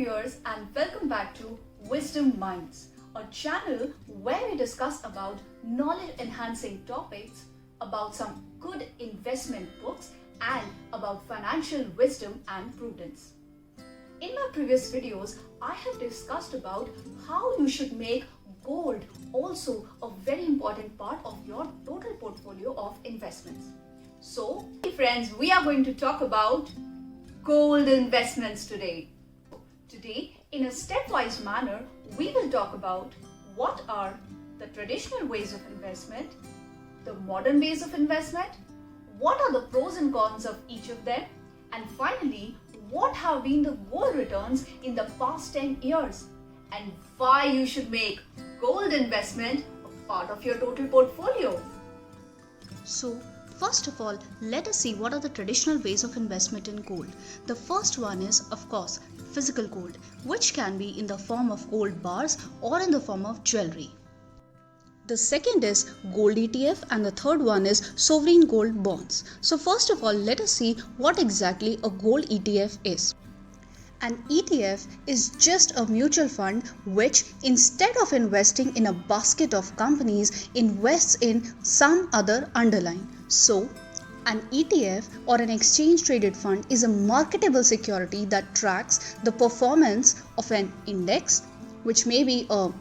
viewers, and welcome back to Wisdom Minds, a channel where we discuss about knowledge enhancing topics, about some good investment books, and about financial wisdom and prudence. In my previous videos, I have discussed about how you should make gold also a very important part of your total portfolio of investments. So, friends, we are going to talk about gold investments today. Today, in a stepwise manner, we will talk about what are the traditional ways of investment, the modern ways of investment, what are the pros and cons of each of them, and finally, what have been the gold returns in the past 10 years, and why you should make gold investment a part of your total portfolio. So, first of all, let us see what are the traditional ways of investment in gold. The first one is, of course, physical gold, which can be in the form of gold bars or in the form of jewelry. The second is gold ETF, and the third one is sovereign gold bonds. So first of all, let us see what exactly a gold ETF is. An ETF is just a mutual fund which, instead of investing in a basket of companies, invests in some other underlying. So, an ETF or an exchange traded fund is a marketable security that tracks the performance of an index, which may be a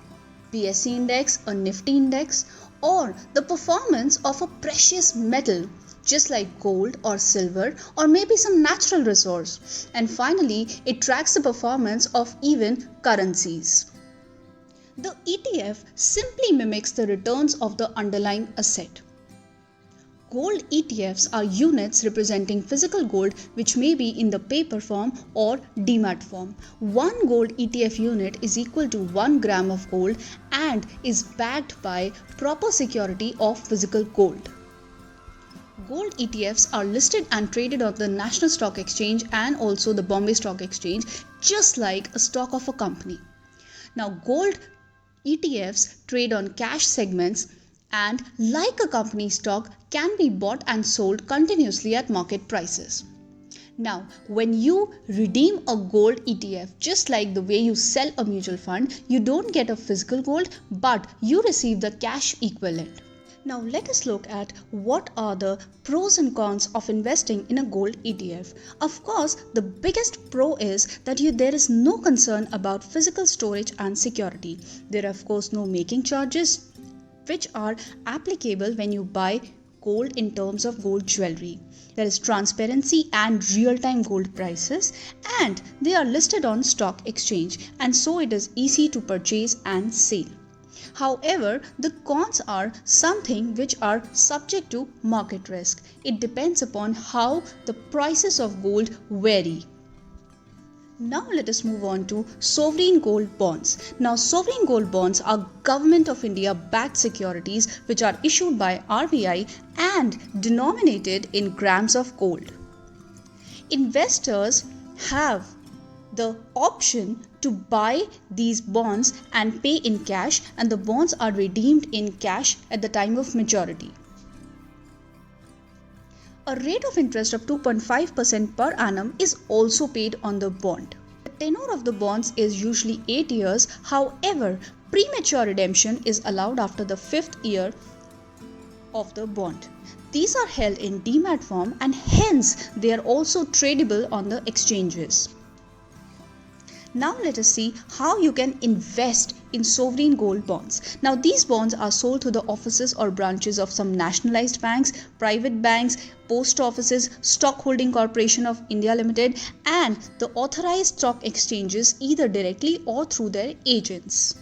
BSE index, a Nifty index, or the performance of a precious metal just like gold or silver or maybe some natural resource. And finally, it tracks the performance of even currencies. The ETF simply mimics the returns of the underlying asset. Gold ETFs are units representing physical gold which may be in the paper form or demat form. One gold ETF unit is equal to 1 gram of gold and is backed by proper security of physical gold. Gold ETFs are listed and traded on the National Stock Exchange and also the Bombay Stock Exchange, just like a stock of a company. Now, gold ETFs trade on cash segments and, like a company stock, can be bought and sold continuously at market prices. Now, when you redeem a gold ETF, just like the way you sell a mutual fund, you don't get a physical gold, but you receive the cash equivalent. Now let us look at what are the pros and cons of investing in a gold ETF. Of course, the biggest pro is that there is no concern about physical storage and security. There are of course no making charges which are applicable when you buy gold in terms of gold jewelry. There is transparency and real-time gold prices, and they are listed on stock exchange, and so it is easy to purchase and sell. However, the cons are something which are subject to market risk. It depends upon how the prices of gold vary. Now let us move on to sovereign gold bonds. Now, sovereign gold bonds are Government of India backed securities which are issued by RBI and denominated in grams of gold. Investors have the option to buy these bonds and pay in cash, and the bonds are redeemed in cash at the time of maturity. A rate of interest of 2.5% per annum is also paid on the bond. The tenure of the bonds is usually 8 years. However, premature redemption is allowed after the 5th year of the bond. These are held in demat form and hence they are also tradable on the exchanges. Now let us see how you can invest in sovereign gold bonds. Now these bonds are sold to the offices or branches of some nationalized banks, private banks, post offices, Stock Holding Corporation of India Limited, and the authorized stock exchanges either directly or through their agents.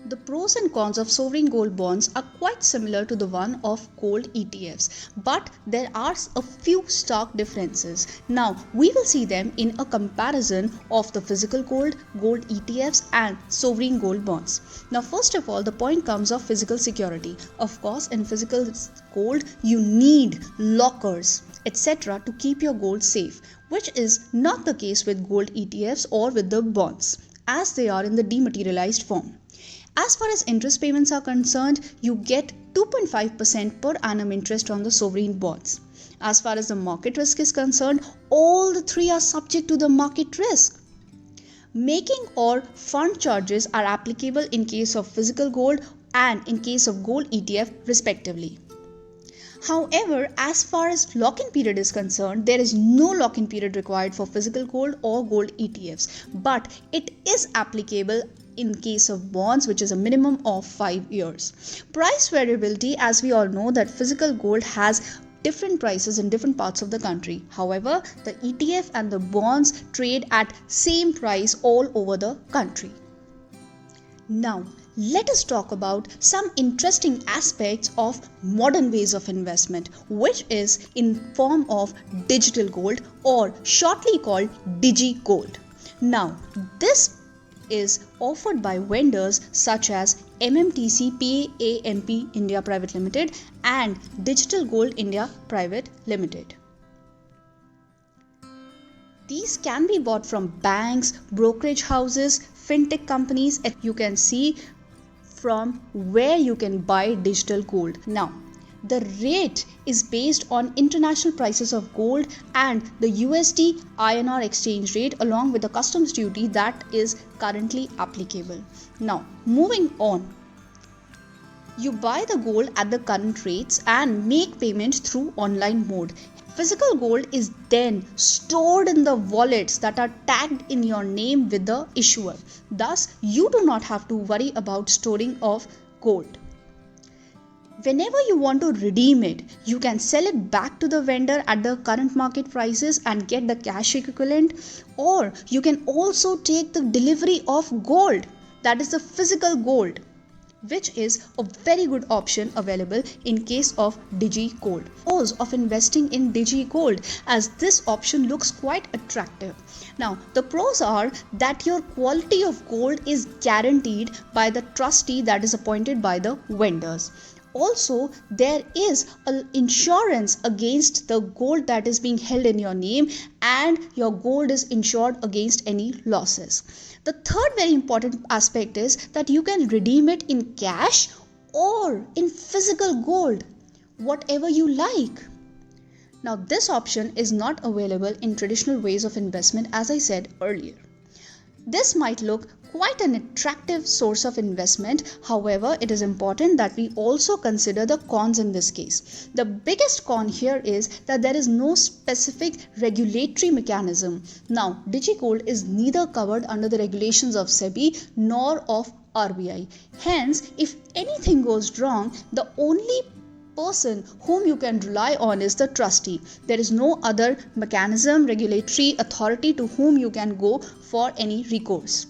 The pros and cons of sovereign gold bonds are quite similar to the one of gold ETFs, but there are a few stark differences. Now, we will see them in a comparison of the physical gold, gold ETFs and sovereign gold bonds. Now, first of all, the point comes of physical security. Of course, in physical gold, you need lockers, etc. to keep your gold safe, which is not the case with gold ETFs or with the bonds, as they are in the dematerialized form. As far as interest payments are concerned, you get 2.5% per annum interest on the sovereign bonds. As far as the market risk is concerned, all the three are subject to the market risk. Making or fund charges are applicable in case of physical gold and in case of gold ETF respectively. However, as far as lock-in period is concerned, there is no lock-in period required for physical gold or gold ETFs, but it is applicable in case of bonds, which is a minimum of 5 years. Price variability, as we all know, that physical gold has different prices in different parts of the country. However, the ETF and the bonds trade at same price all over the country. Now, let us talk about some interesting aspects of modern ways of investment, which is in form of digital gold or shortly called digi gold. Now, this is offered by vendors such as MMTC PAMP India Private Limited and Digital Gold India Private Limited. These can be bought from banks, brokerage houses, fintech companies. You can see from where you can buy digital gold. Now, the rate is based on international prices of gold and the USD INR exchange rate along with the customs duty that is currently applicable. Now, moving on. You buy the gold at the current rates and make payment through online mode. Physical gold is then stored in the wallets that are tagged in your name with the issuer. Thus, you do not have to worry about storing of gold. Whenever you want to redeem it, you can sell it back to the vendor at the current market prices and get the cash equivalent, or you can also take the delivery of gold, that is the physical gold, which is a very good option available in case of digi gold. Pros of investing in digi gold, as this option looks quite attractive. Now, the pros are that your quality of gold is guaranteed by the trustee that is appointed by the vendors. Also, there is an insurance against the gold that is being held in your name, and your gold is insured against any losses. The third very important aspect is that you can redeem it in cash or in physical gold, whatever you like. Now, this option is not available in traditional ways of investment, as I said earlier. This might look quite an attractive source of investment. However, it is important that we also consider the cons in this case. The biggest con here is that there is no specific regulatory mechanism. Now, DigiGold is neither covered under the regulations of SEBI nor of RBI. Hence, if anything goes wrong, the only person whom you can rely on is the trustee. There is no other mechanism, regulatory authority to whom you can go for any recourse.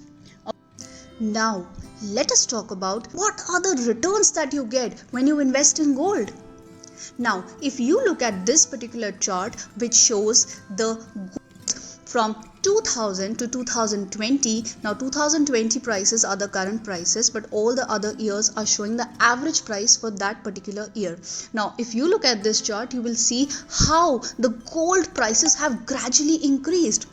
Now, let us talk about what are the returns that you get when you invest in gold. Now, if you look at this particular chart which shows the gold from 2000 to 2020, now 2020 prices are the current prices, but all the other years are showing the average price for that particular year. Now, if you look at this chart, you will see how the gold prices have gradually increased.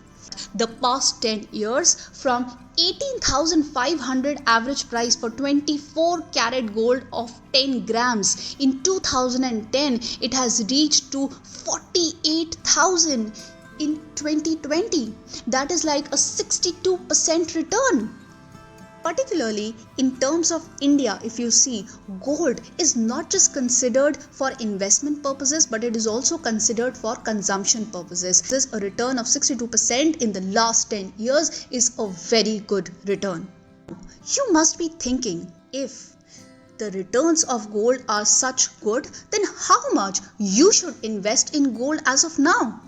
The past 10 years, from 18,500 average price for 24 karat gold of 10 grams in 2010, it has reached to 48,000 in 2020. That is like a 62% return. Particularly in terms of India, if you see, gold is not just considered for investment purposes, but it is also considered for consumption purposes. This a return of 62% in the last 10 years is a very good return. You must be thinking, if the returns of gold are such good, then how much you should invest in gold as of now?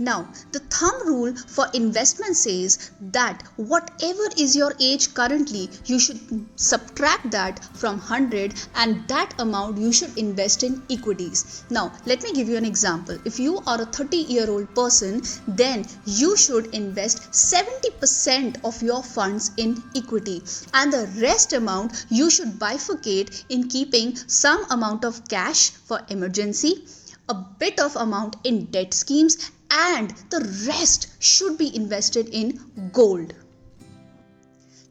Now, the thumb rule for investment says that whatever is your age currently, you should subtract that from 100 and that amount you should invest in equities. Now, let me give you an example. If you are a 30-year-old person, then you should invest 70% of your funds in equity, and the rest amount you should bifurcate in keeping some amount of cash for emergency, a bit of amount in debt schemes, and the rest should be invested in gold.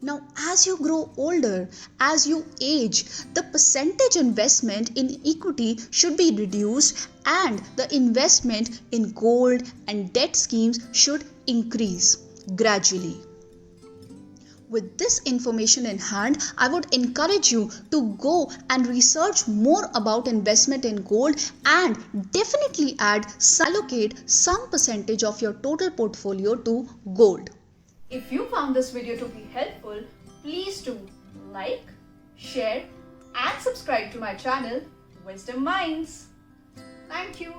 Now, as you grow older, as you age, the percentage investment in equity should be reduced and the investment in gold and debt schemes should increase gradually. With this information in hand, I would encourage you to go and research more about investment in gold and definitely allocate some percentage of your total portfolio to gold. If you found this video to be helpful, please do like, share and subscribe to my channel Wisdom Minds. Thank you.